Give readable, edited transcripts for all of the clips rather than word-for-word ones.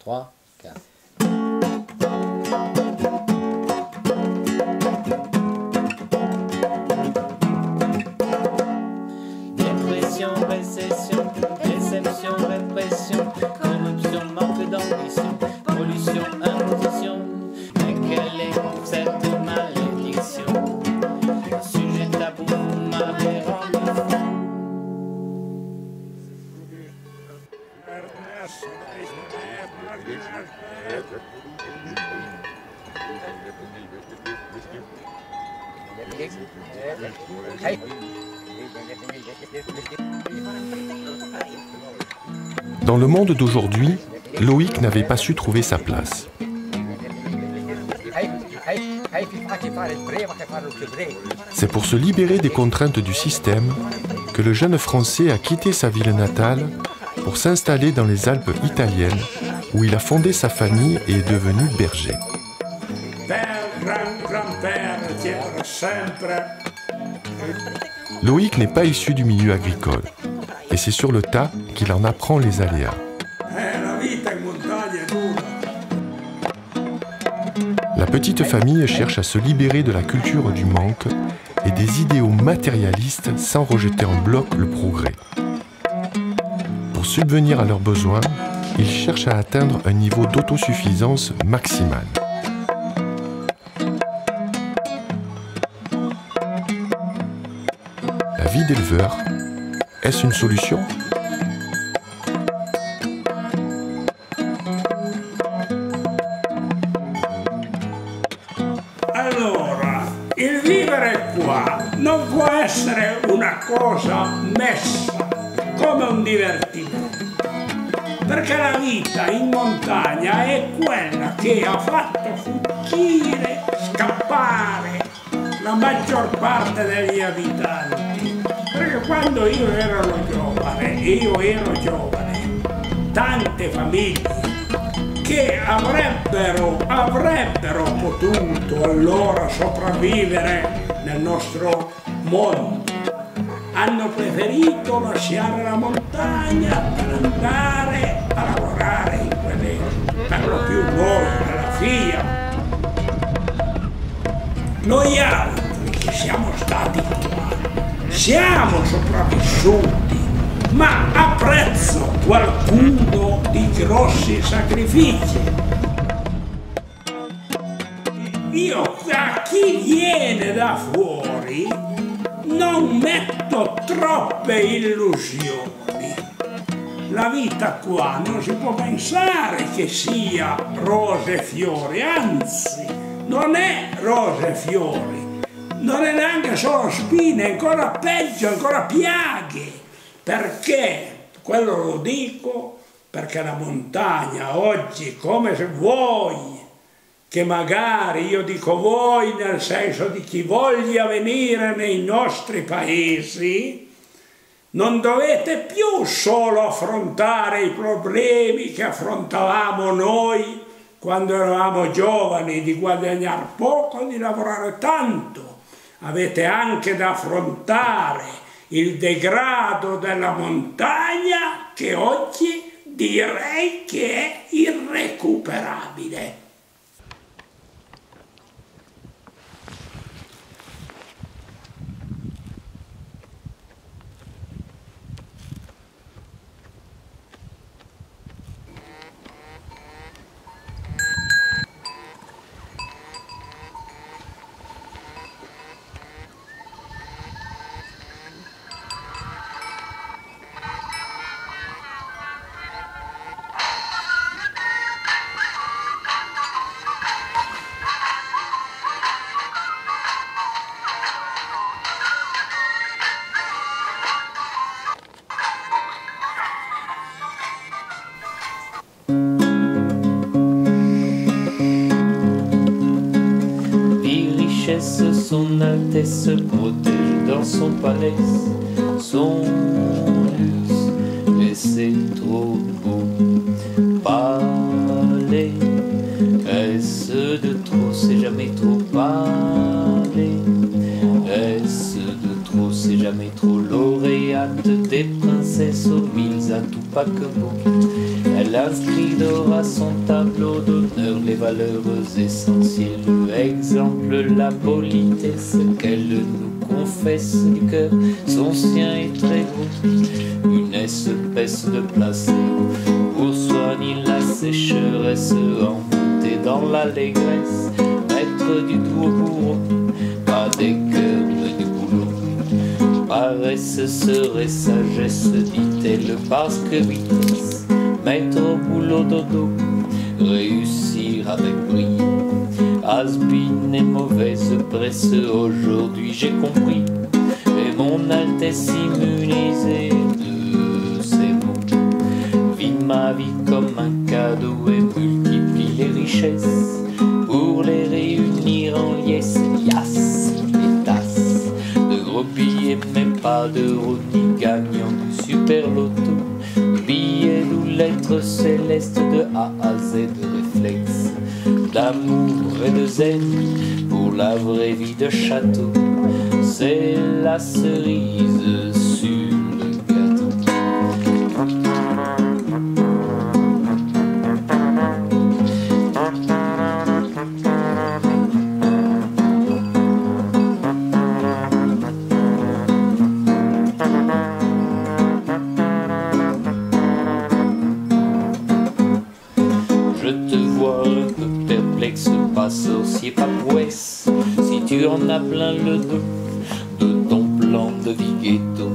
3, 4. Dépression, récession, déception, répression, corruption, manque d'ambition, pollution, imposition. Mais quelle est cette malédiction? Sujet tabou m'avait rendu fou. Dans le monde d'aujourd'hui, Loïc n'avait pas su trouver sa place. C'est pour se libérer des contraintes du système que le jeune Français a quitté sa ville natale pour s'installer dans les Alpes italiennes, où il a fondé sa famille et est devenu berger. Loïc n'est pas issu du milieu agricole, et c'est sur le tas qu'il en apprend les aléas. La petite famille cherche à se libérer de la culture du manque et des idéaux matérialistes sans rejeter en bloc le progrès. Pour subvenir à leurs besoins, ils cherchent à atteindre un niveau d'autosuffisance maximal. La vie d'éleveur, est-ce une solution ? Allora, il vivere qua non può essere una cosa messa come un divertimento, perché la vita in montagna è quella che ha fatto fuggire, scappare la maggior parte degli abitanti. Perché quando io ero giovane, tante famiglie che avrebbero potuto allora sopravvivere nel nostro mondo hanno preferito lasciare la montagna per andare a lavorare in quelle, per lo più noi, nella FIA. Noi altri che siamo stati qua, siamo sopravvissuti, ma a prezzo qualcuno di grossi sacrifici. Io a chi viene da fuori non metto troppe illusioni. La vita qua non si può pensare che sia rose e fiori, anzi, non è rose e fiori, non è neanche solo spine, è ancora peggio, ancora piaghe. Perché? Quello lo dico perché la montagna oggi, come se voi, che magari, io dico voi nel senso di chi voglia venire nei nostri paesi, non dovete più solo affrontare i problemi che affrontavamo noi quando eravamo giovani, di guadagnare poco, di lavorare tanto. Avete anche da affrontare il degrado della montagna che oggi direi che è irrecuperabile. Son Altesse protège dans son palais son luxe, et c'est trop beau. Parler, est-ce de trop, c'est jamais trop parler. Est-ce de trop, c'est jamais trop, lauréate des princesses aux mille atouts. paquebot. Elle inscrit d'or à son tableau d'honneur les valeurs essentielles. Exemple, la politesse qu'elle nous confesse du cœur. Son sien est très beau, une espèce de placebo pour soigner la sécheresse, envoûtée dans l'allégresse. Maître du doux au bourreau, pas des cœurs mais du boulot. Paresse serait sagesse, dit-elle, parce que vitesse. Mettre au boulot dodo, réussir avec brio. Has-been et mauvaise presse, aujourd'hui j'ai compris. Et mon Altesse immunisée de ces mots vit ma vie comme un cadeau et multiplie les richesses pour les réunir en liesse. Yas, les tasses de gros billets, mais pas d'euros ni gagnant du super loto. Billets d'où lettres célestes de A à Z, réflexe d'amour et de zen pour la vraie vie de château. C'est la cerise sur le gâteau. Je te vois un peu perplexe, pas sorcier, pas prouesse, si tu en as plein le dos de ton plan de vie ghetto.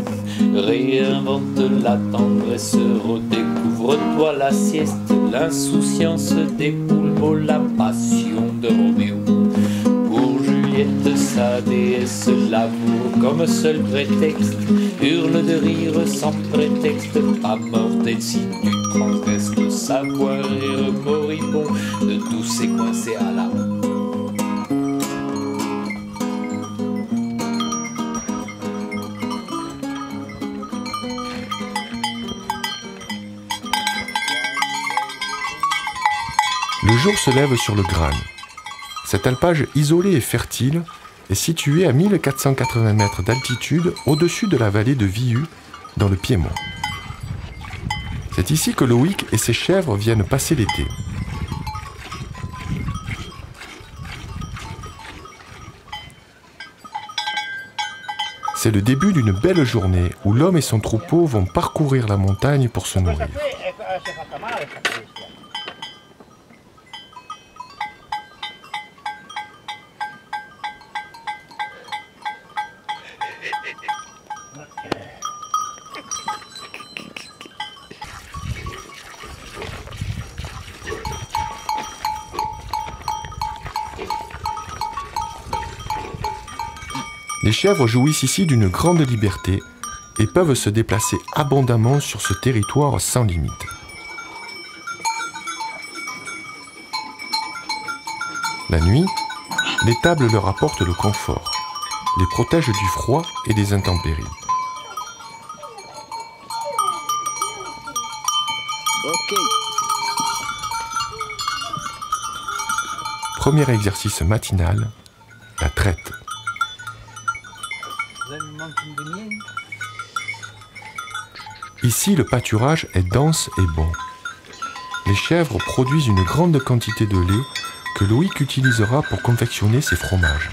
Réinvente la tendresse, redécouvre-toi la sieste, l'insouciance des poules, la passion de Roméo. Pour Juliette, sa déesse, l'amour comme seul prétexte, hurle de rire sans prétexte, pas mortel si tu transgresses le savoir et moribond de tous ces coincés à la honte. Le jour se lève sur le Gran. Cet alpage isolé et fertile est situé à 1480 mètres d'altitude au-dessus de la vallée de Viu, dans le Piémont. C'est ici que Loïc et ses chèvres viennent passer l'été. C'est le début d'une belle journée où l'homme et son troupeau vont parcourir la montagne pour se nourrir. Les chèvres jouissent ici d'une grande liberté et peuvent se déplacer abondamment sur ce territoire sans limite. La nuit, l'étable leur apporte le confort, les protège du froid et des intempéries. Premier exercice matinal, la traite. Ici, le pâturage est dense et bon. Les chèvres produisent une grande quantité de lait que Loïc utilisera pour confectionner ses fromages.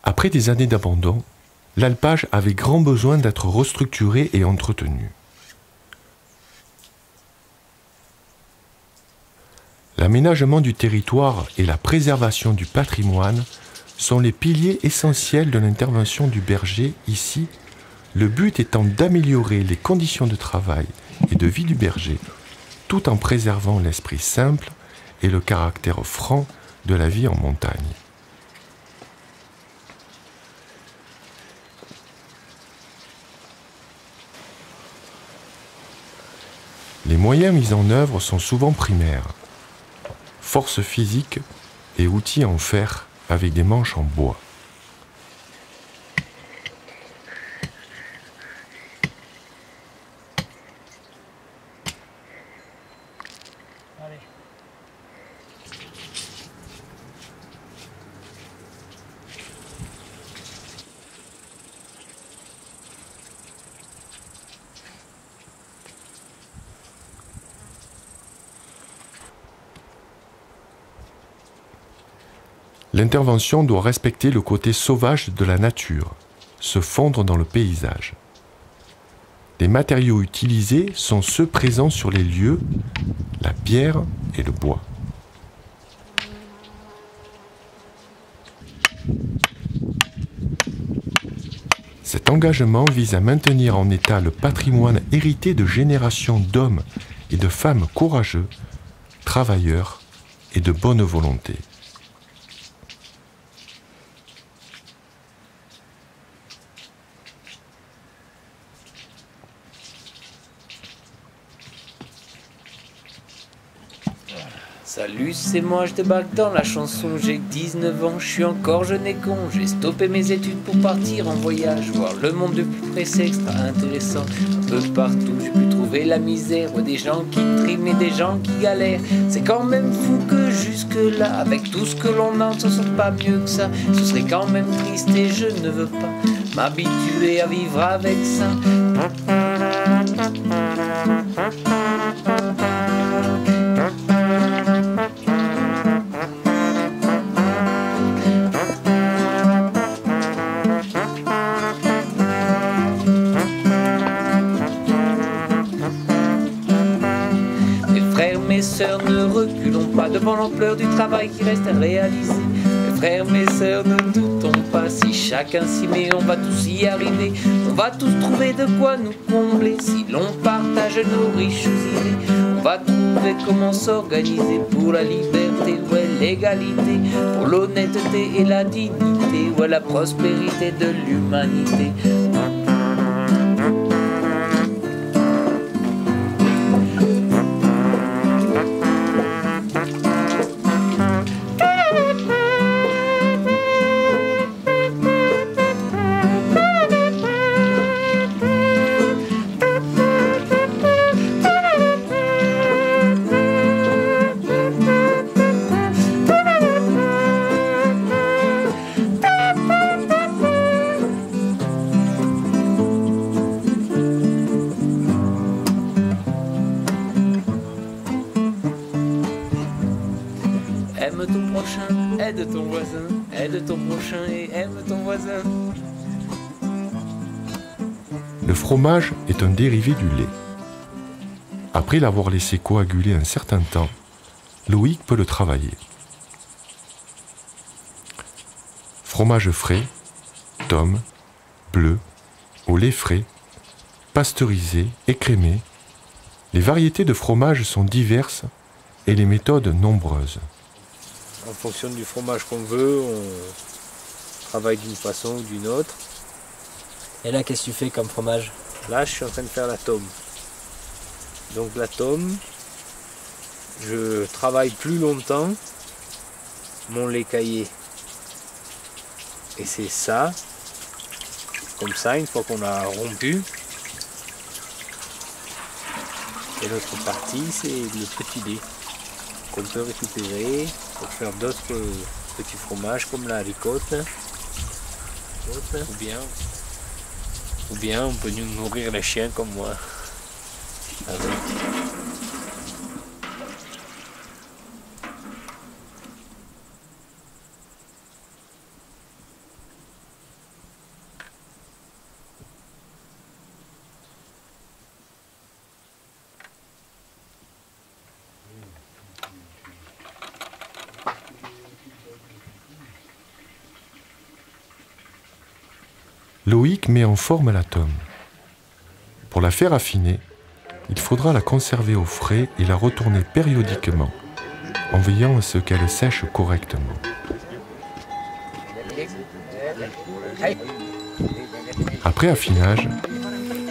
Après des années d'abandon, l'alpage avait grand besoin d'être restructuré et entretenu. L'aménagement du territoire et la préservation du patrimoine sont les piliers essentiels de l'intervention du berger ici, le but étant d'améliorer les conditions de travail et de vie du berger, tout en préservant l'esprit simple et le caractère franc de la vie en montagne. Les moyens mis en œuvre sont souvent primaires. Force physique et outils en fer avec des manches en bois. L'intervention doit respecter le côté sauvage de la nature, se fondre dans le paysage. Les matériaux utilisés sont ceux présents sur les lieux, la pierre et le bois. Cet engagement vise à maintenir en état le patrimoine hérité de générations d'hommes et de femmes courageux, travailleurs et de bonne volonté. Salut, c'est moi, je débarque dans la chanson, j'ai 19 ans, je suis encore jeune et con, j'ai stoppé mes études pour partir en voyage, voir le monde de plus près, c'est extra intéressant, un peu partout, j'ai pu trouver la misère, des gens qui triment et des gens qui galèrent, c'est quand même fou que jusque là, avec tout ce que l'on a, on s'en sort pas mieux que ça, ce serait quand même triste et je ne veux pas m'habituer à vivre avec ça. Mes sœurs, ne reculons pas devant l'ampleur du travail qui reste à réaliser. Mes frères, mes sœurs, ne doutons pas, si chacun s'y met, on va tous y arriver. On va tous trouver de quoi nous combler, si l'on partage nos riches idées. On va trouver comment s'organiser pour la liberté, ouais, l'égalité, pour l'honnêteté et la dignité, ouais, la prospérité de l'humanité. Aime ton prochain, aide ton voisin, aide ton prochain et aime ton voisin. Le fromage est un dérivé du lait. Après l'avoir laissé coaguler un certain temps, Loïc peut le travailler. Fromage frais, tome, bleu, au lait frais, pasteurisé, écrémé. Les variétés de fromage sont diverses et les méthodes nombreuses. En fonction du fromage qu'on veut, on travaille d'une façon ou d'une autre. Et là, qu'est-ce que tu fais comme fromage? Là, je suis en train de faire la tome. Donc la tome, je travaille plus longtemps mon lait caillé. Et c'est ça, comme ça, une fois qu'on a rompu. Et l'autre partie, c'est le petit lait qu'on peut récupérer pour faire d'autres petits fromages comme la ricotte. Ou bien on peut nous nourrir les chiens comme moi. Avec. Loïc met en forme la tome. Pour la faire affiner, il faudra la conserver au frais et la retourner périodiquement, en veillant à ce qu'elle sèche correctement. Après affinage,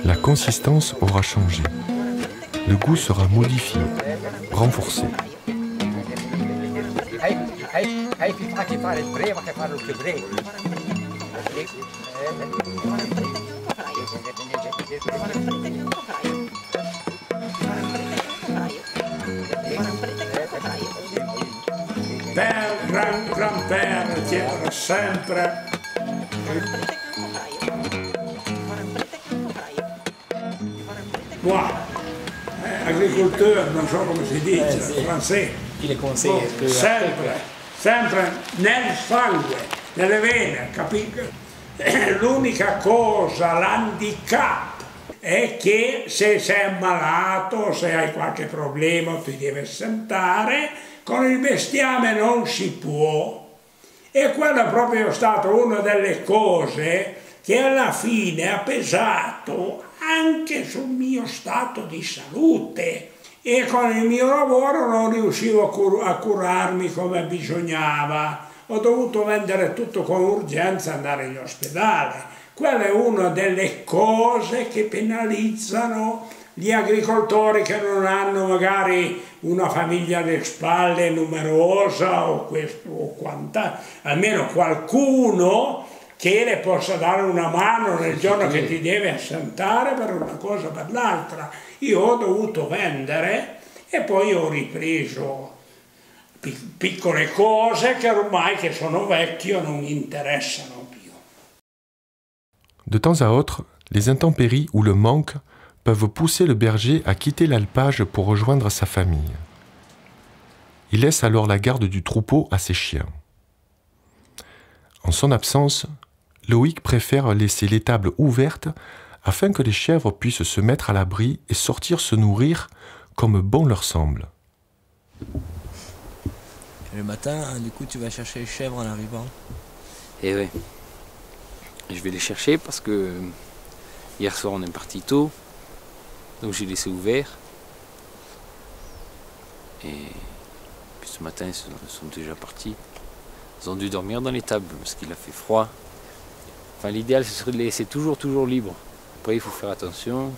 la consistance aura changé. le goût sera modifié, renforcé. Per gran-père c'era sempre moi, agricolteur, non so come si dice, sì. francese. Il est conseillé. Sempre nel sangue, nelle vene, capito? L'unica cosa, l'handicap, è che se sei ammalato, se hai qualche problema, ti devi assentare, con il bestiame non si può. E quello è proprio stata una delle cose che alla fine ha pesato anche sul mio stato di salute. E con il mio lavoro non riuscivo a curarmi come bisognava. Ho dovuto vendere tutto con urgenza e andare in ospedale. Quella è una delle cose che penalizzano gli agricoltori che non hanno magari una famiglia alle spalle numerosa o questo o quanta, almeno qualcuno che le possa dare una mano nel giorno che ti deve assentare per una cosa o per l'altra. Io ho dovuto vendere e poi ho ripreso piccole cose che ormai che sono vecchio non mi interessano più. De temps à autre, les intempéries ou le manque peuvent pousser le berger à quitter l'alpage pour rejoindre sa famille. Il laisse alors la garde du troupeau à ses chiens. En son absence, Loïc préfère laisser l'étable ouverte afin que les chèvres puissent se mettre à l'abri et sortir se nourrir comme bon leur semble. Le matin, du coup, tu vas chercher les chèvres en arrivant. Et oui. Je vais les chercher parce que hier soir on est parti tôt, donc j'ai laissé ouvert. Et puis ce matin ils sont déjà partis. Ils ont dû dormir dans l'étable parce qu'il a fait froid. Enfin l'idéal ce serait de les laisser toujours libre. Après il faut faire attention.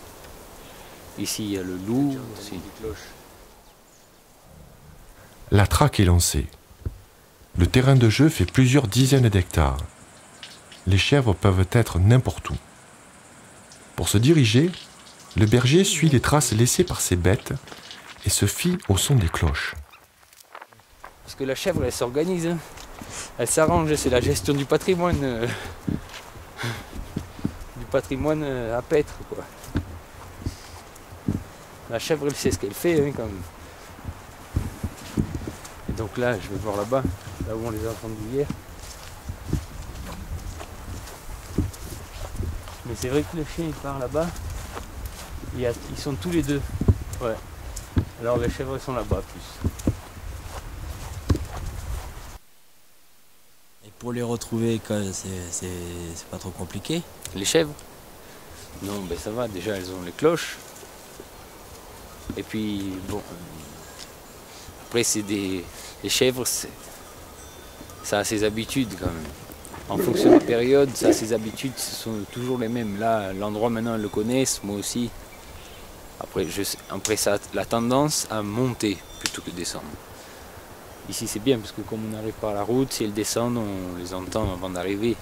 Ici il y a le loup aussi. La traque est lancée. Le terrain de jeu fait plusieurs dizaines d'hectares. Les chèvres peuvent être n'importe où. Pour se diriger, le berger suit les traces laissées par ses bêtes et se fie au son des cloches. Parce que la chèvre elle s'organise, hein. Elle s'arrange, c'est la gestion du patrimoine à paître quoi. La chèvre elle sait ce qu'elle fait hein, quand même. Et donc là je vais voir là-bas, là où on les a entendus hier. Mais c'est vrai que le chien il part là-bas, ils sont tous les deux. Ouais. Alors les chèvres ils sont là-bas plus. Et pour les retrouver, c'est pas trop compliqué. Les chèvres? Non, ben ça va, déjà elles ont les cloches. Et puis bon, après c'est les chèvres, ça a ses habitudes quand même. En fonction des périodes, ça, ses habitudes ce sont toujours les mêmes. Là, l'endroit maintenant, elles le connaissent, moi aussi. Après ça a la tendance à monter plutôt que descendre. Ici, c'est bien parce que comme on arrive par la route, si elles descendent, on les entend avant d'arriver.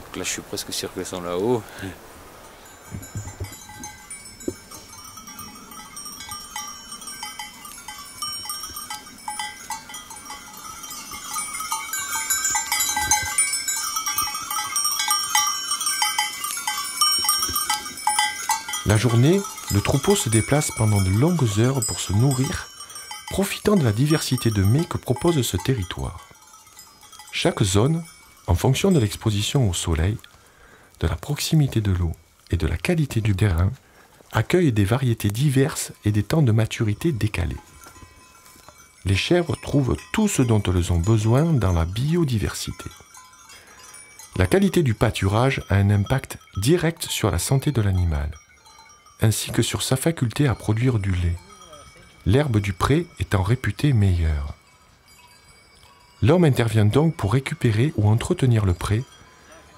Donc là, je suis presque sûr qu'elles sont là-haut. La journée, le troupeau se déplace pendant de longues heures pour se nourrir, profitant de la diversité de mets que propose ce territoire. Chaque zone, en fonction de l'exposition au soleil, de la proximité de l'eau et de la qualité du terrain, accueille des variétés diverses et des temps de maturité décalés. Les chèvres trouvent tout ce dont elles ont besoin dans la biodiversité. La qualité du pâturage a un impact direct sur la santé de l'animal, ainsi que sur sa faculté à produire du lait, l'herbe du pré étant réputée meilleure. L'homme intervient donc pour récupérer ou entretenir le pré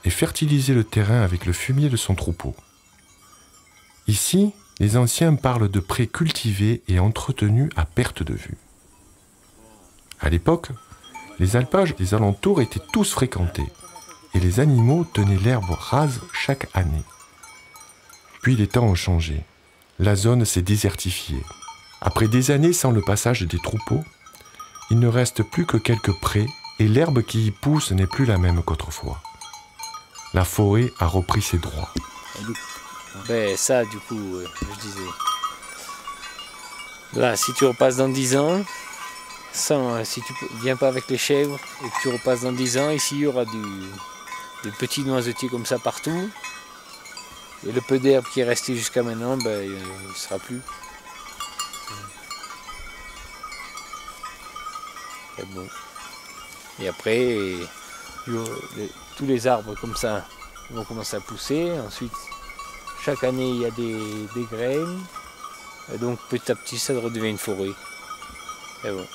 et fertiliser le terrain avec le fumier de son troupeau. Ici, les anciens parlent de prés cultivés et entretenus à perte de vue. À l'époque, les alpages des alentours étaient tous fréquentés et les animaux tenaient l'herbe rase chaque année. Puis les temps ont changé. La zone s'est désertifiée. Après des années sans le passage des troupeaux, il ne reste plus que quelques prés et l'herbe qui y pousse n'est plus la même qu'autrefois. La forêt a repris ses droits. Ben ça, du coup, je disais. Là, si tu repasses dans 10 ans, si tu viens pas avec les chèvres et que tu repasses dans 10 ans, ici il y aura des petits noisetiers comme ça partout. Et le peu d'herbe qui est resté jusqu'à maintenant, ben, il ne sera plus. Et bon. Et après, tous les arbres comme ça vont commencer à pousser. Ensuite, chaque année, il y a des graines. Et donc, petit à petit, ça redevient une forêt. Et bon.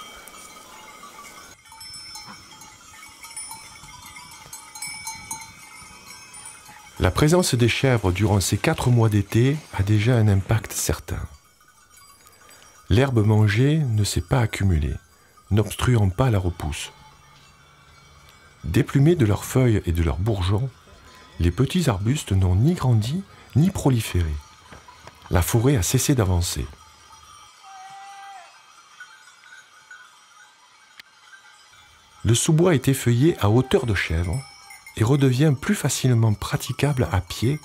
La présence des chèvres durant ces 4 mois d'été a déjà un impact certain. L'herbe mangée ne s'est pas accumulée, n'obstruant pas la repousse. Déplumés de leurs feuilles et de leurs bourgeons, les petits arbustes n'ont ni grandi ni proliféré. La forêt a cessé d'avancer. Le sous-bois est effeuillé à hauteur de chèvre et redevient plus facilement praticable à pied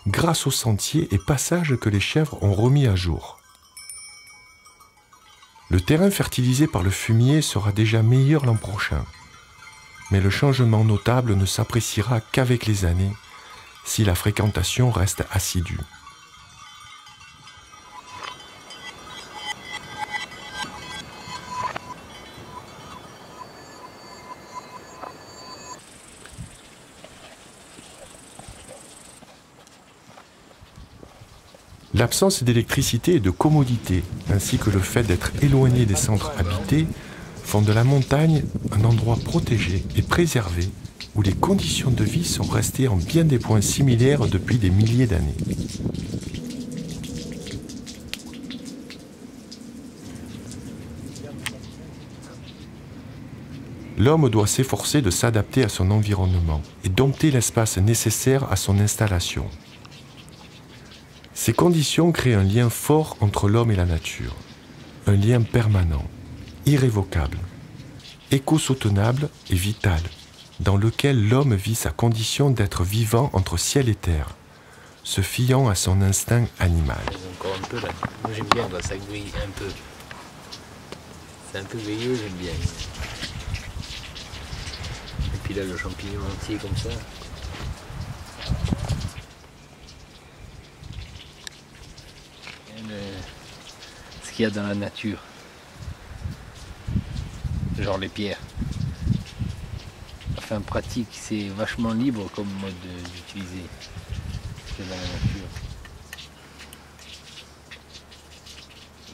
grâce aux sentiers et passages que les chèvres ont remis à jour. Le terrain fertilisé par le fumier sera déjà meilleur l'an prochain, mais le changement notable ne s'appréciera qu'avec les années si la fréquentation reste assidue. L'absence d'électricité et de commodité, ainsi que le fait d'être éloigné des centres habités, font de la montagne un endroit protégé et préservé où les conditions de vie sont restées en bien des points similaires depuis des milliers d'années. L'homme doit s'efforcer de s'adapter à son environnement et dompter l'espace nécessaire à son installation. Ces conditions créent un lien fort entre l'homme et la nature, un lien permanent, irrévocable, éco-soutenable et vital, dans lequel l'homme vit sa condition d'être vivant entre ciel et terre, se fiant à son instinct animal. Encore un peu là. Moi j'aime bien quand ça grille un peu. C'est un peu grilleux, j'aime bien. Et puis là le champignon entier comme ça. Ce qu'il y a dans la nature. Genre les pierres. Enfin pratique, c'est vachement libre comme mode d'utiliser ce qu'il y a dans la nature.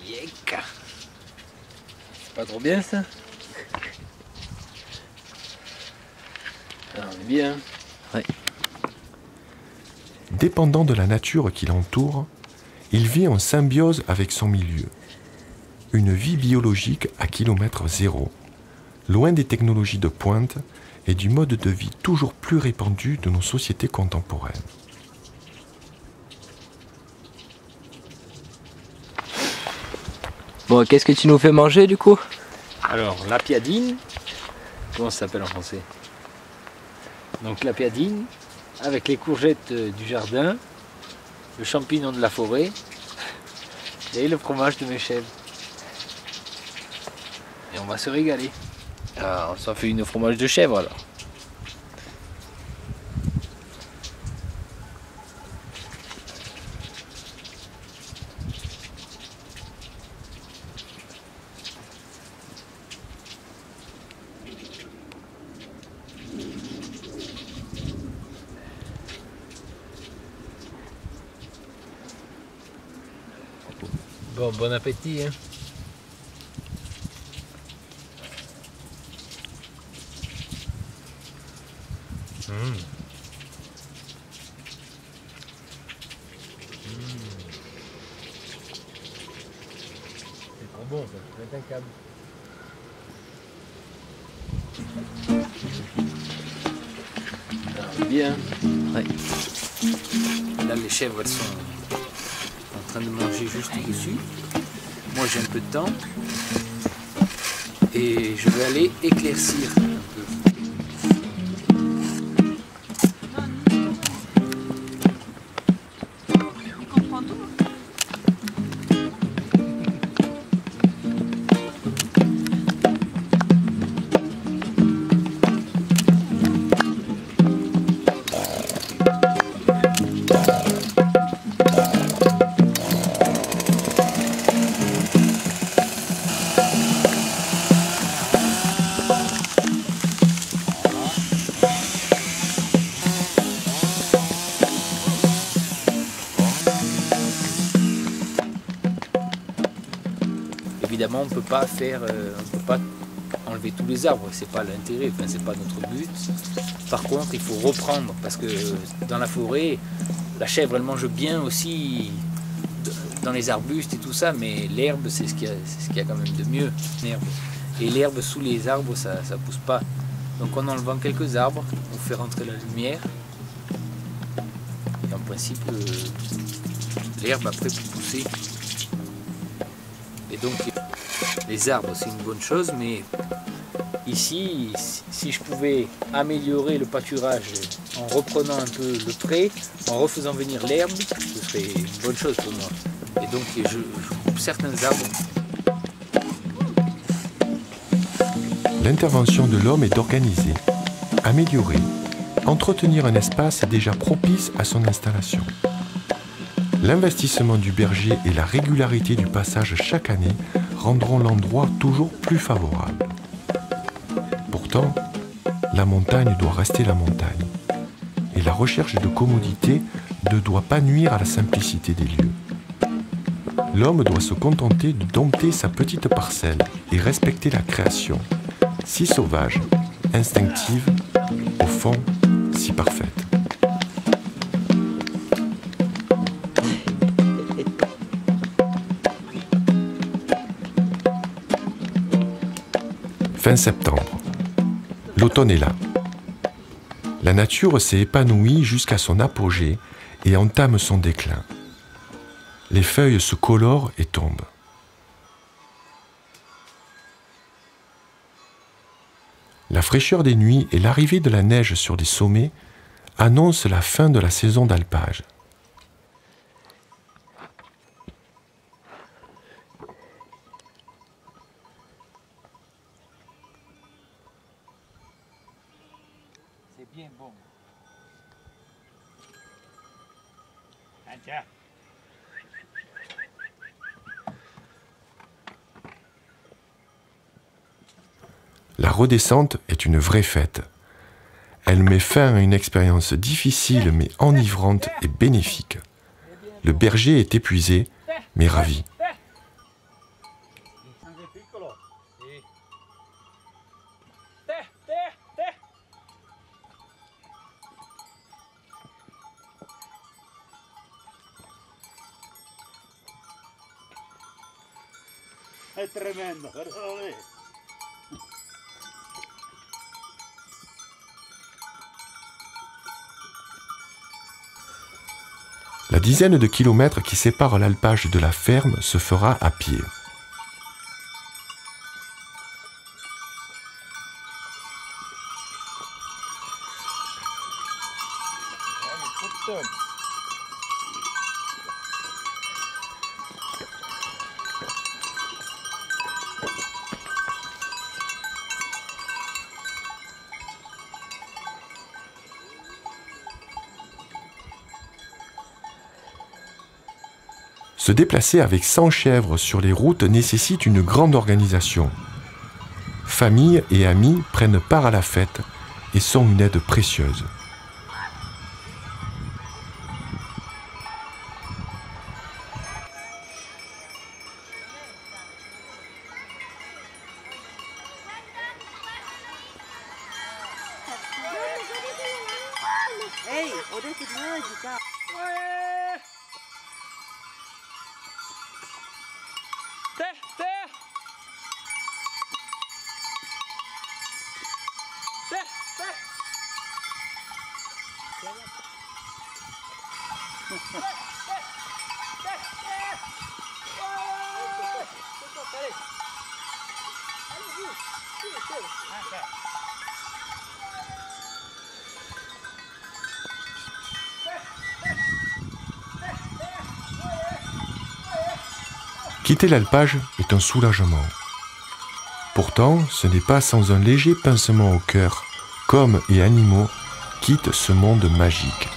Yeka. C'est pas trop bien ça? Ah, on est bien. Ouais. Dépendant de la nature qui l'entoure, il vit en symbiose avec son milieu. Une vie biologique à kilomètre zéro, loin des technologies de pointe et du mode de vie toujours plus répandu de nos sociétés contemporaines. Bon, qu'est-ce que tu nous fais manger du coup? Alors, la piadine, comment ça s'appelle en français? Donc la piadine, avec les courgettes du jardin, le champignon de la forêt et le fromage de mes chèvres. Et on va se régaler. Ah, ça fait une fromage de chèvre alors. Bon, bon appétit, hein. bon, ça peut être un câble. Alors, bien. Ouais. Là, les chèvres, elles sont en train de manger juste dessus. Moi, j'ai un peu de temps. Et je vais aller éclaircir un peu. Évidemment, on ne peut pas enlever tous les arbres, c'est pas l'intérêt, enfin, c'est pas notre but. Par contre, il faut reprendre parce que dans la forêt, la chèvre elle mange bien aussi dans les arbustes et tout ça, mais l'herbe c'est ce qu'il y a quand même de mieux, l'herbe. Et l'herbe sous les arbres ça pousse pas. Donc en enlevant quelques arbres, on fait rentrer la lumière. Et en principe, l'herbe après peut pousser. Et donc les arbres c'est une bonne chose, mais ici, si je pouvais améliorer le pâturage en reprenant un peu le trait, en refaisant venir l'herbe, ce serait une bonne chose pour moi. Et donc je coupe certains arbres. L'intervention de l'homme est d'organiser, améliorer, entretenir un espace déjà propice à son installation. L'investissement du berger et la régularité du passage chaque année rendront l'endroit toujours plus favorable. Pourtant, la montagne doit rester la montagne. Et la recherche de commodité ne doit pas nuire à la simplicité des lieux. L'homme doit se contenter de dompter sa petite parcelle et respecter la création, si sauvage, instinctive, au fond, si parfaite. Fin septembre. L'automne est là. La nature s'est épanouie jusqu'à son apogée et entame son déclin. Les feuilles se colorent et tombent. La fraîcheur des nuits et l'arrivée de la neige sur les sommets annoncent la fin de la saison d'alpage. C'est bien bon. Ah, tiens. La redescente est une vraie fête. Elle met fin à une expérience difficile mais enivrante et bénéfique. Le berger est épuisé, mais ravi. È tremendo, perdone. La dizaine de kilomètres qui séparent l'alpage de la ferme se fera à pied. Se déplacer avec 100 chèvres sur les routes nécessite une grande organisation. Famille et amis prennent part à la fête et sont une aide précieuse. Quitter l'alpage est un soulagement. Pourtant, ce n'est pas sans un léger pincement au cœur qu'hommes et animaux quittent ce monde magique.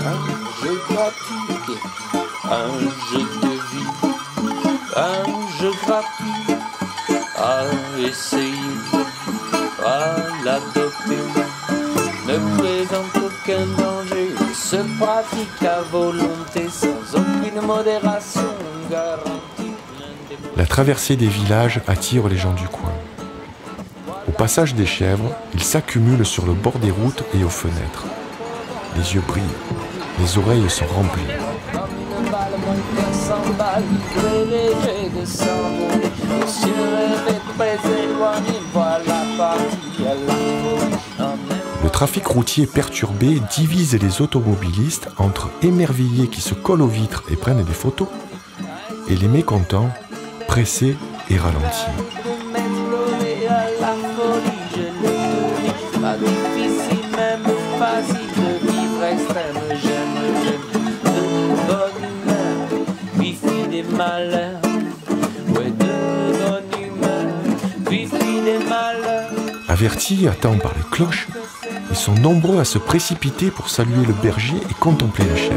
Un jeu gratuit, un jeu de vie, un jeu gratuit à essayer, à l'adopter, ne présente aucun danger, se pratique à volonté sans aucune modération garantie. La traversée des villages attire les gens du coin. Au passage des chèvres, ils s'accumulent sur le bord des routes et aux fenêtres. Les yeux brillent, les oreilles sont remplies. Le trafic routier perturbé divise les automobilistes entre émerveillés qui se collent aux vitres et prennent des photos et les mécontents, pressés et ralentis. Avertis à temps par les cloches, ils sont nombreux à se précipiter pour saluer le berger et contempler les chèvres.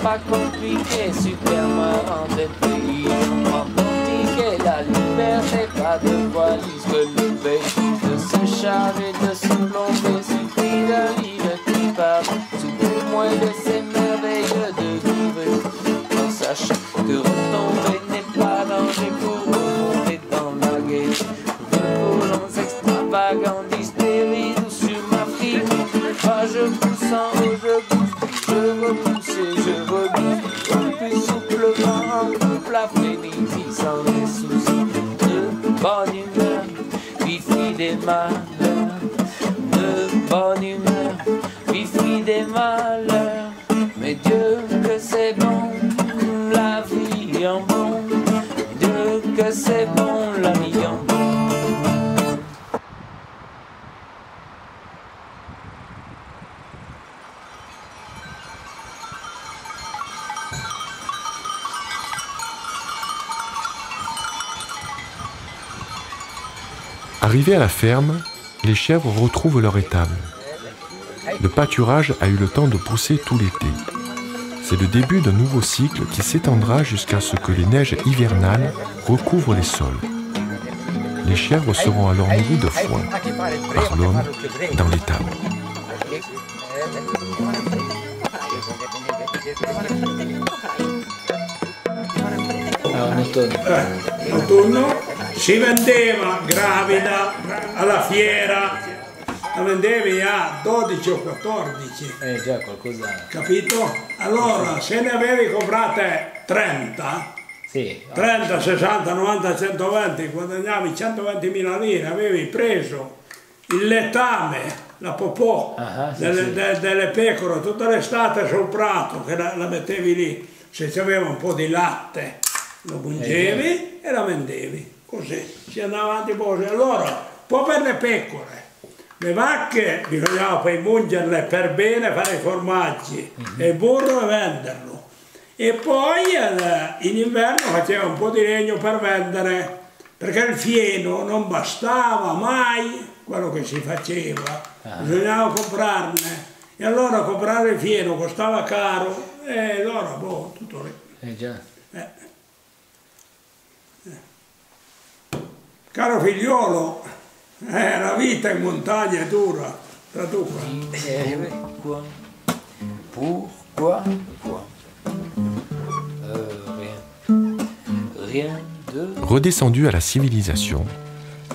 Pas compliqué, super marrant des pays. On prend ton ticket, la liberté, pas de valise que le véhicule de se charger, de se plomber. Suffit d'un livre qui part sous témoin de ces merveilleux de vivre. En sachant que retomber n'est pas danger pour remonter dans la guerre. Volants extravagants, d'hystérie ou sur ma frime. Ah, je pousse en haut, je pousse. Je repousse et je rebousse, au plus souplement en couple après-midi sans les soucis de bonne humeur, puis des malheurs, de bonne humeur, puis des malheurs. Mais Dieu que c'est bon, la vie en bon, Dieu que c'est bon, la vie en bon. Arrivés à la ferme, les chèvres retrouvent leur étable. Le pâturage a eu le temps de pousser tout l'été. C'est le début d'un nouveau cycle qui s'étendra jusqu'à ce que les neiges hivernales recouvrent les sols. Les chèvres seront alors nourries de foin par l'homme dans l'étable. Autunno si vendeva gravida alla fiera, la vendevi a 12 o 14. Già qualcosa. Capito? Allora, se ne avevi comprate 30, Sì. 30, 60, 90, 120, guadagnavi 120.000 lire, avevi preso il letame, la popò delle pecore tutta l'estate sul prato, che la mettevi lì, se c'aveva un po' di latte lo pungevi e la vendevi, così, si andava avanti così. Allora, poi per le pecore, le vacche bisognava poi mungerle per bene, fare i formaggi, e il burro e venderlo. E poi in inverno faceva un po' di legno per vendere, perché il fieno non bastava mai quello che si faceva, bisognava comprarne. E allora comprare il fieno costava caro, e allora boh, tutto lì. Già. Caro figliolo, la vita in montagna è dura, traduca. Pourquoi? Rien de... Redescendu à la civilisation,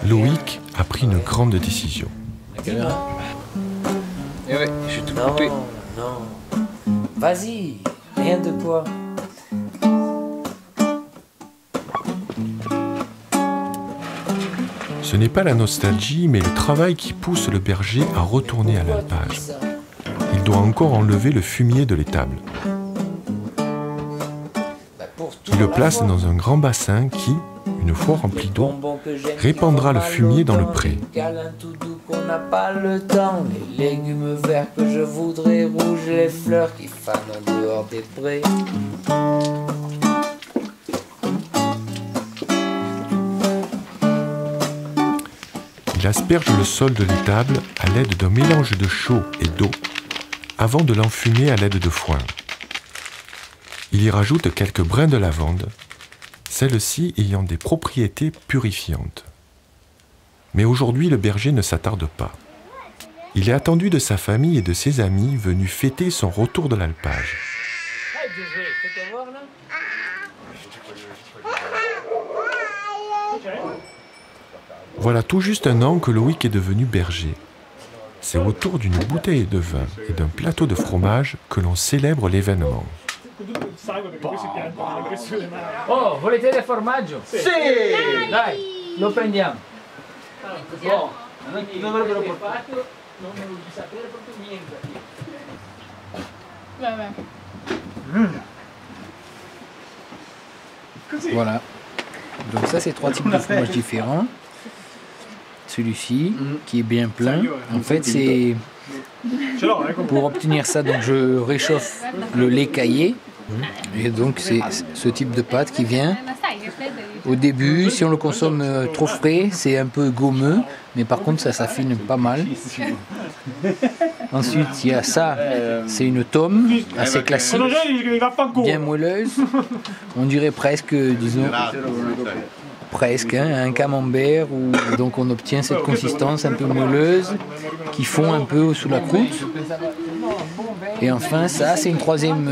Loïc a pris une grande décision. Eh ouais, je suis tout coupé. Non, non. Vas-y, rien de quoi. Ce n'est pas la nostalgie, mais le travail qui pousse le berger à retourner à l'alpage. Il doit encore enlever le fumier de l'étable. Il le place dans un grand bassin qui, une fois rempli d'eau, répandra le fumier dans le pré. Câlin tout doux qu'on n'a pas le temps, les légumes verts que je voudrais rouges, les fleurs qui fanent en dehors des prés. Il asperge le sol de l'étable à l'aide d'un mélange de chaux et d'eau avant de l'enfumer à l'aide de foin. Il y rajoute quelques brins de lavande, celles-ci ayant des propriétés purifiantes. Mais aujourd'hui, le berger ne s'attarde pas. Il est attendu de sa famille et de ses amis venus fêter son retour de l'alpage. Voilà tout juste un an que Loïc est devenu berger. C'est autour d'une bouteille de vin et d'un plateau de fromage que l'on célèbre l'événement. Oh, volete del formaggio? Sì! Dai, lo prendiamo. Bon, non dovrebbero portato, non devo sapere proprio niente. Voilà. Donc ça, c'est 3 types de fromages différents. Celui-ci, qui est bien plein, en fait, c'est pour obtenir ça. Donc je réchauffe le lait caillé. Et donc c'est ce type de pâte qui vient. Au début, si on le consomme trop frais, c'est un peu gommeux, mais par contre ça s'affine pas mal. Ensuite, il y a ça, c'est une tome assez classique, bien moelleuse. On dirait presque, disons, un camembert, où donc on obtient cette consistance un peu moelleuse qui fond un peu sous la croûte. Et enfin, ça, c'est une troisième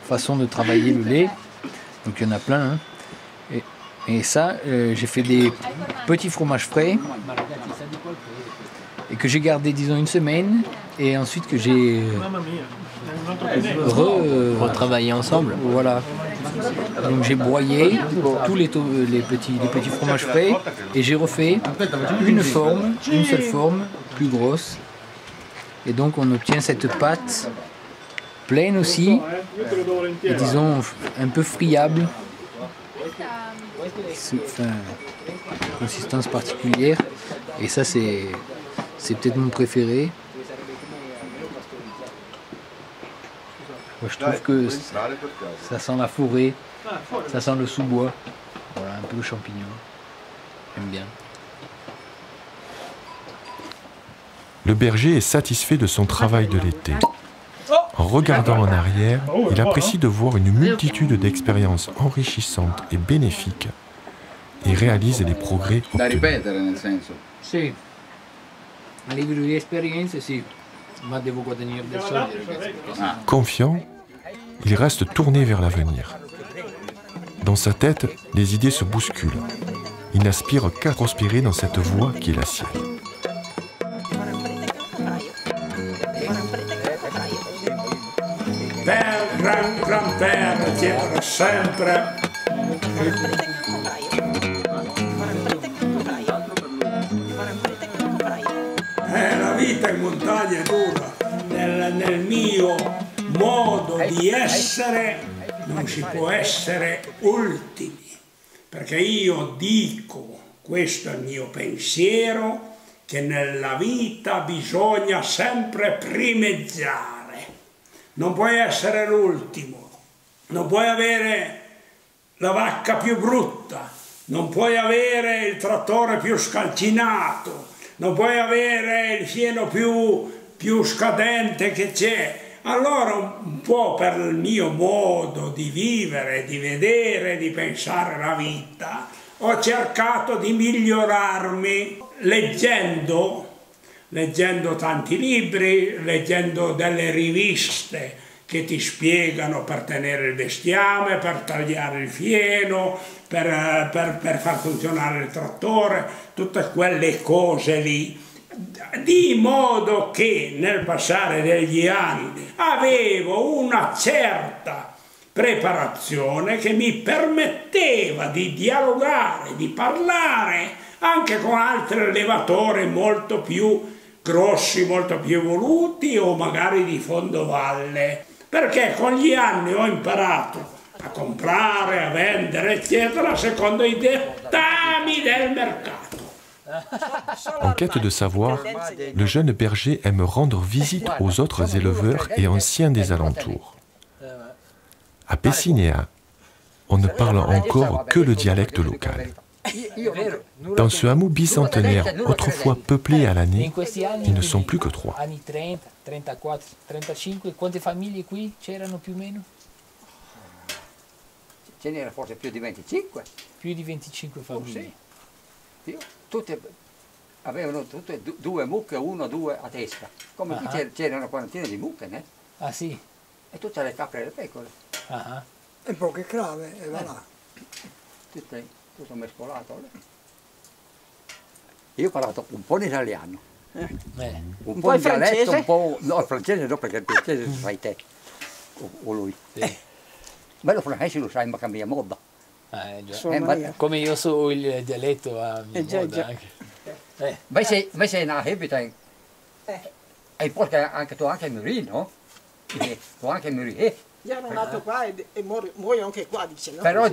façon de travailler le lait. Donc il y en a plein. Hein. Et ça, j'ai fait des petits fromages frais et que j'ai gardé, disons, une semaine, et ensuite que j'ai retravaillé ensemble. Voilà. Donc j'ai broyé tous les petits fromages frais et j'ai refait une seule forme, plus grosse. Et donc on obtient cette pâte pleine aussi, et disons un peu friable, enfin, consistance particulière. Et ça c'est peut-être mon préféré. Moi, je trouve que ça sent la forêt, ça sent le sous-bois, voilà, un peu le champignon. J'aime bien. Le berger est satisfait de son travail de l'été. En regardant en arrière, il apprécie de voir une multitude d'expériences enrichissantes et bénéfiques et réalise les progrès obtenus. Sì, a livello di esperienze sì, ma devo guadagnare del soldi, ragazzi. Confiant, il reste tourné vers l'avenir. Dans sa tête, les idées se bousculent. Il n'aspire qu'à prospérer dans cette voie qui est la sienne. Grand-père, essere sempre la vita in montagna è dura. Nel mio modo di essere non si può essere ultimi, perché io dico, questo è il mio pensiero, che nella vita bisogna sempre primeggiare. Non puoi essere l'ultimo, non puoi avere la vacca più brutta, non puoi avere il trattore più scalcinato, non puoi avere il fieno più scadente che c'è. Allora un po' per il mio modo di vivere, di vedere, di pensare la vita, ho cercato di migliorarmi leggendo tanti libri, leggendo delle riviste che ti spiegano per tenere il bestiame, per tagliare il fieno, per far funzionare il trattore, tutte quelle cose lì, di modo che nel passare degli anni avevo una certa preparazione che mi permetteva di dialogare, di parlare anche con altri allevatori molto più grossi, molto più evoluti o magari di fondovalle, perché con gli anni ho imparato a comprare, a vendere, eccetera, secondo i dettami del mercato. En quête de savoir, le jeune berger aime rendre visite aux autres éleveurs et anciens des alentours. À Pessinea, on ne parle encore que le dialecte local. Dans ce hameau bicentenaire, autrefois peuplé à l'année, ils ne sont plus que 3. Anni 30, 34, 35, quante famiglie qui c'erano più o meno? Ce n'era forse più di 25. Più di 25 famiglie. Sì. Tutte avevano tutte due mucche, uno o due a testa. Come qui c'era una quarantina di mucche, né? Ah sì? E tutte le capre e le pecore. E poche crave, e va là. Tutto mescolato. Io ho parlato un po' in italiano, un po' in dialetto, un po'... No, il francese no, perché il francese lo sai te, o lui. Sì. Ma lo francese lo sai, ma cambia moda. Già. Come io so il dialetto a mia moda anche. Ma sei una hebita e poi anche tu anche Muri, no? Tu anche Muri. Io ero nato qua e muoio anche qua, dice, no? Però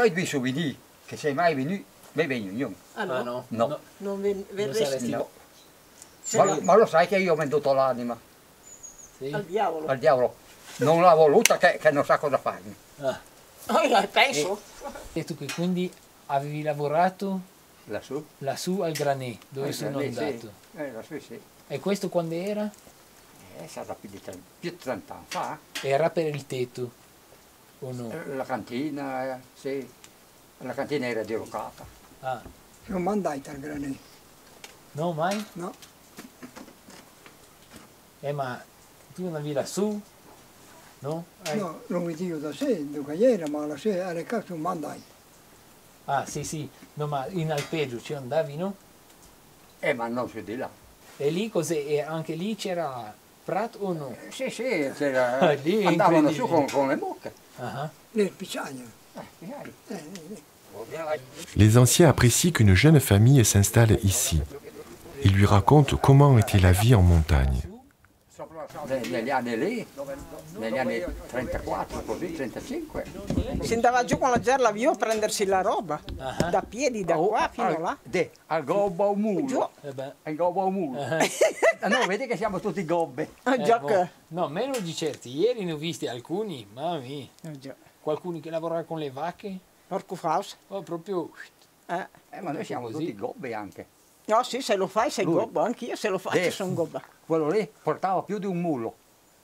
i due souvenir, che sei mai venuto, mai venuto? Ah no? No. Non verresti? No. Ma lo sai che io ho venduto l'anima? Sì. Al diavolo? Al diavolo. Non l'ha voluta che non sa cosa farmi. Penso. E tu che quindi avevi lavorato Lassù? Lassù al Granè, dove sono andato. Sì. Lassù sì. E questo quando era? Sarà più di 30 anni fa. Era per il tetto, o no? La cantina, sì. La cantina era dirocata. Non mi andai al Granè. No, mai? No. Ma tu andavi lassù? No? No, non mi dico da sé, dove era, ma la sera alle case non mi andai. Ah, sì. No, ma in alpeggio ci andavi, no? Ma non su di là. E lì cos'è? E anche lì c'era prato o no? Sì, c'era. Andavano su con le mucche. Nel picciaio. Les anciens apprécient qu'une jeune famille s'installe ici. Ils lui racontent comment était la vie en montagne. Negli anni lì, negli anni 34, così, 35. Si andava giù con la gerla via a prendersi la roba, da piedi, da qua fino là. Al gobbo a un mulo. Al gobbo a un mulo. No, vedi che siamo tutti gobbe. No, meno di certi. Ieri ne ho visti alcuni, mamma mia. Qualcuno che lavora con le vacche? Porco falso. Oh, proprio... Ma noi siamo tutti gobbe anche. No, sì, se lo fai sei gobbo, anch'io se lo faccio sono gobba. Quello lì portava più di un mulo.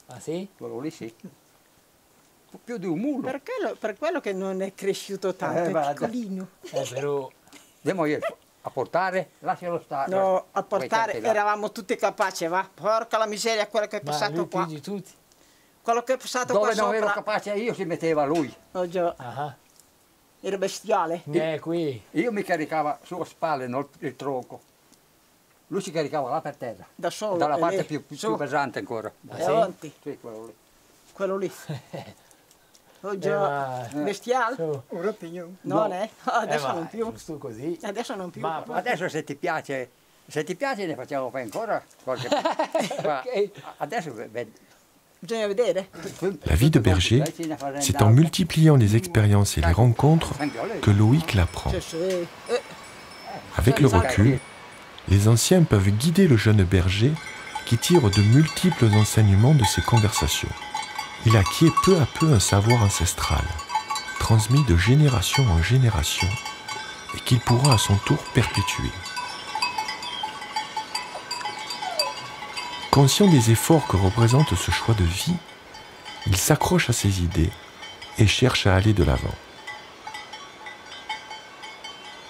Ah sì? Quello lì sì. Più di un mulo. Per quello che non è cresciuto tanto, è piccolino. Però... Andiamo io a portare, lascialo stare. No, a portare eravamo tutti capaci, va? Porca la miseria, quello che è passato qua. Più di tutti. Quello che è passato qua sopra. Dove non ero capace io si metteva lui. Oh già. Era bestiale. Qui. Io mi caricava sulle spalle il tronco. Lui si caricava là per terra. Da solo. Dalla parte più pesante ancora. Davanti. Sì, quello lì. Quello lì. Oh già, bestiale? Ora pigno. No, adesso non più. Giusto così. Adesso non più. Ma adesso se ti piace ne facciamo poi ancora qualche... Adesso bisogna vedere. La vie de berger, c'est en multipliant les expériences et les rencontres que Loïc l'apprend. Avec le recul, les anciens peuvent guider le jeune berger qui tire de multiples enseignements de ces conversations. Il acquiert peu à peu un savoir ancestral, transmis de génération en génération, et qu'il pourra à son tour perpétuer. Conscient des efforts que représente ce choix de vie, il s'accroche à ses idées et cherche à aller de l'avant.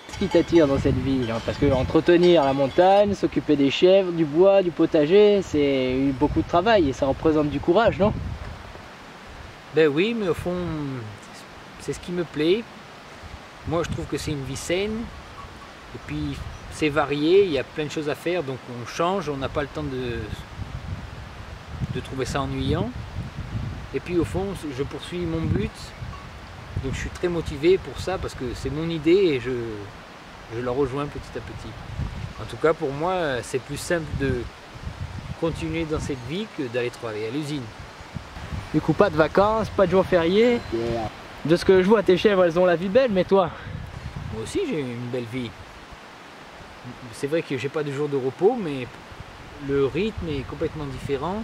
Qu'est-ce qui t'attire dans cette vie? Parce que entretenir la montagne, s'occuper des chèvres, du bois, du potager, c'est beaucoup de travail et ça représente du courage, non? Ben oui, mais au fond, c'est ce qui me plaît. Moi, je trouve que c'est une vie saine. Et puis, c'est varié, il y a plein de choses à faire, donc on change, on n'a pas le temps de trouver ça ennuyant. Et puis, au fond, je poursuis mon but. Donc, je suis très motivé pour ça, parce que c'est mon idée et je la rejoins petit à petit. En tout cas, pour moi, c'est plus simple de continuer dans cette vie que d'aller travailler à l'usine. Du coup, pas de vacances, pas de jours fériés. De ce que je vois, tes chèvres, elles ont la vie belle, mais toi? Moi aussi, j'ai une belle vie. C'est vrai que j'ai pas de jour de repos, mais le rythme est complètement différent.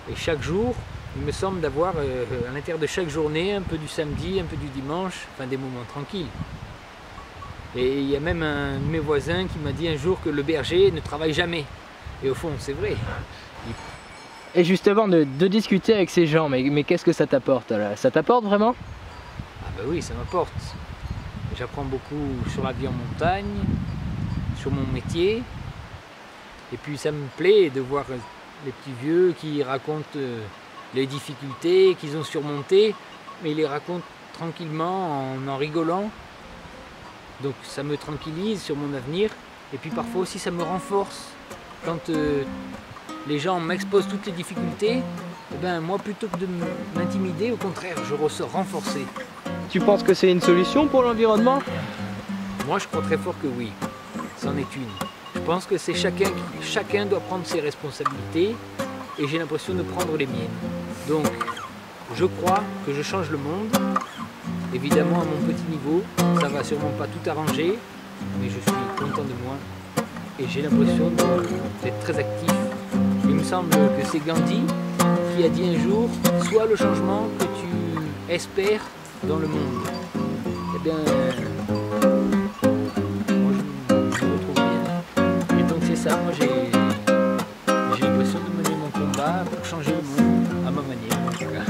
Et chaque jour, il me semble d'avoir à l'intérieur de chaque journée, un peu du samedi, un peu du dimanche, enfin des moments tranquilles. Et il y a même un de mes voisins qui m'a dit un jour que le berger ne travaille jamais. Et au fond, c'est vrai. Et justement, de discuter avec ces gens, mais qu'est-ce que ça t'apporte? Ça t'apporte vraiment? Ah ben oui, ça m'apporte. J'apprends beaucoup sur la vie en montagne, sur mon métier. Et puis ça me plaît de voir les petits vieux qui racontent les difficultés qu'ils ont surmontées, mais ils les racontent tranquillement en rigolant. Donc ça me tranquillise sur mon avenir. Et puis parfois aussi ça me renforce. Quand les gens m'exposent toutes les difficultés, eh ben, moi plutôt que de m'intimider, au contraire, je ressors renforcé. Tu penses que c'est une solution pour l'environnement? Moi je crois très fort que oui, c'en est une. Je pense que c'est chacun doit prendre ses responsabilités et j'ai l'impression de prendre les miennes. Donc je crois que je change le monde. Évidemment à mon petit niveau, ça va sûrement pas tout arranger, mais je suis content de moi et j'ai l'impression d'être très actif. Il me semble que c'est Gandhi qui a dit un jour, sois le changement que tu espères dans le monde. Eh bien, moi je me retrouve bien. Et donc c'est ça, moi j'ai l'impression de mener mon combat pour changer le monde à ma manière en tout cas.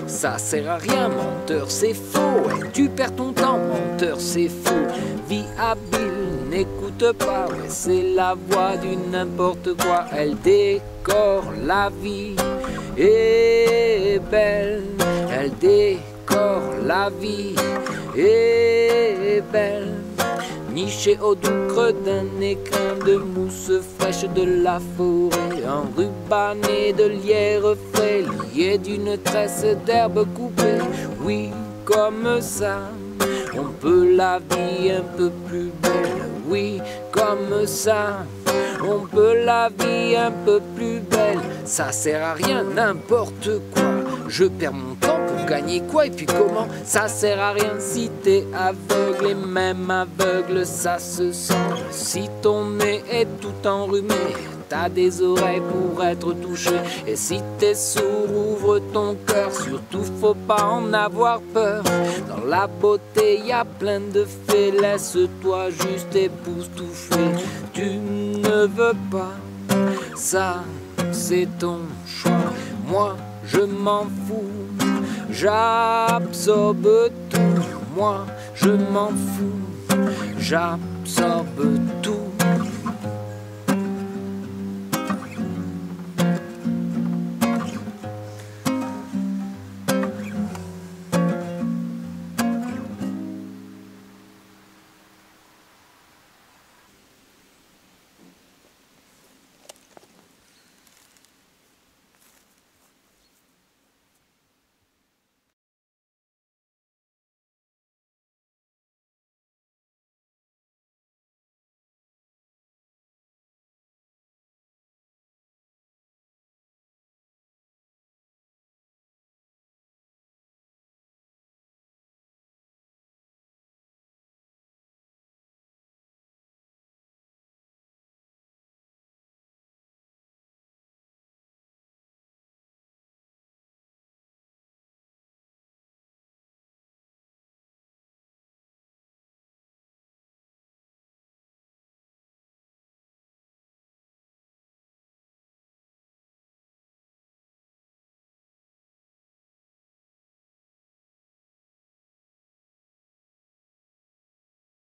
Ça sert à rien, menteur, c'est faux. Et tu perds ton temps, menteur, c'est faux. Vie habile, n'écoute pas, ouais, c'est la voix du n'importe quoi. Elle décore la vie, est belle. Elle décore la vie, est belle. Niché au doux creux d'un écrin de mousse fraîche de la forêt, enrubanné de lierre frais, lié d'une tresse d'herbe coupée. Oui, comme ça, on peut la vie un peu plus belle. Oui, comme ça, on peut la vie un peu plus belle. Ça sert à rien, n'importe quoi. Je perds mon temps pour gagner quoi et puis comment? Ça sert à rien si t'es aveugle et même aveugle ça se sent. Si ton nez est tout enrhumé, t'as des oreilles pour être touché. Et si t'es sourd, ouvre ton cœur, surtout faut pas en avoir peur. Dans la beauté y a plein de fées, laisse-toi juste époustoufler. Tu ne veux pas, ça c'est ton choix. Moi je m'en fous, j'absorbe tout. Moi je m'en fous, j'absorbe tout.